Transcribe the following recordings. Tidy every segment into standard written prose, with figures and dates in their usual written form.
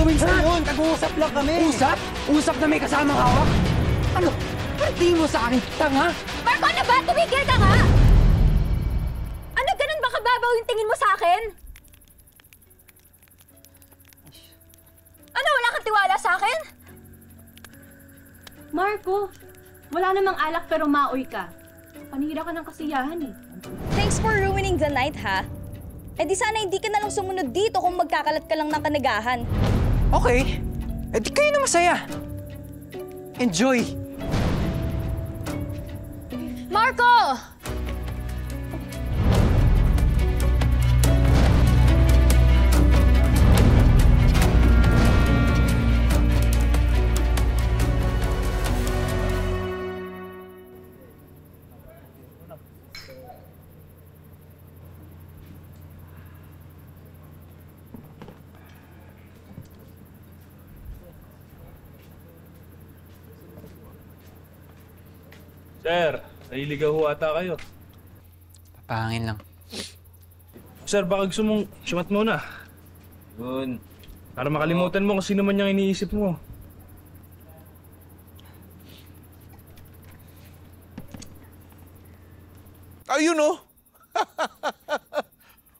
gagawin sa'yo yun? Nag-uusap lang kami. Usap? Usap na may kasamang hawak? Ano? Parti mo sa akin, tanga? Marco, ano ba? Tumigil ka nga! Ano, ganun ba kababaw yung tingin mo sa akin? Ano, wala kang tiwala sa akin? Marco, wala namang alak pero maoy ka. Panira ka ng kasiyahan eh. Thanks for ruining the night, ha? Eh di sana hindi ka na lang sumunod dito kung magkakalat ka lang ng kanagahan. Okay. Eh di kayo na masaya. Enjoy. Marco! Sir, naliligaw ho ata kayo. Papahangin lang. Sir, baka gusto mong sumat muna. Yun. Para makalimutan mo kung sino man yung iniisip mo. Ayun oh!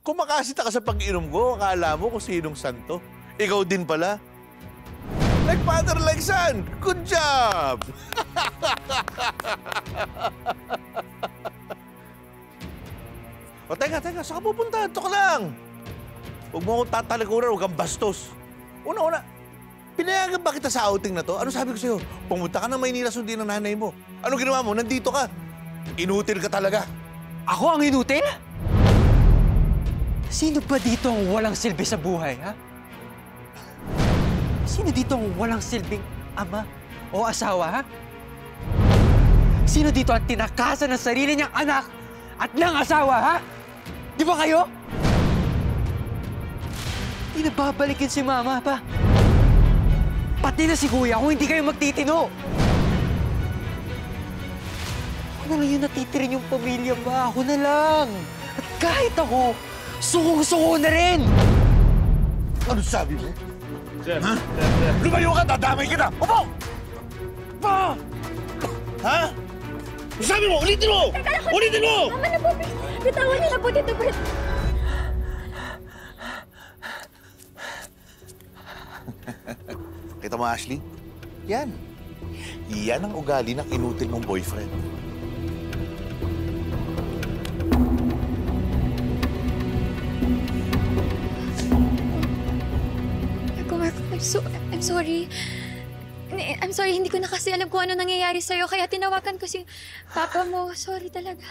Kung makasita ka sa pag-inom ko, akala mo kung sinong santo. Ikaw din pala. Like father, like son. Good job! O teka, saan ka pupunta? Ito ka lang. Huwag mo akong tatalikuran, huwag kang bastos. Una, pinayagan ba kita sa outing na to? Ano sabi ko sa'yo? Pumunta ka na Maynila, sundin ng nanay mo. Ano ginawa mo? Nandito ka. Inutil ka talaga. Ako ang inutil? Sino ba dito ang walang silbi sa buhay, ha? Sino dito ang walang silbing ama o asawa, ha? Sino dito ang tinakasan ng sarili niyang anak at ng asawa, ha? Di ba kayo? Di na babalikin si mama pa. Pati na si kuya kung hindi kayo magtitino. Ako na lang yung natitirin yung pamilya ba? Ako na lang. At kahit ako, sukong-suko na rin! Ano sabi mo? Sir, Ha? sir. Lumayo ka, dadamay kita! Upo! Pa! Ha? Ano sabi mo? Ulitin mo! Ulitin mo! Tama na po, please. Bitawan niyo na po dito, Brett. Kita mo, Ashley? Yan. Yan ang ugali ng inutil mong boyfriend. Marco, I'm sorry. I'm sorry, hindi ko na kasi alam kung ano nangyayari sa'yo, kaya tinawagan ko si Papa mo. Sorry talaga.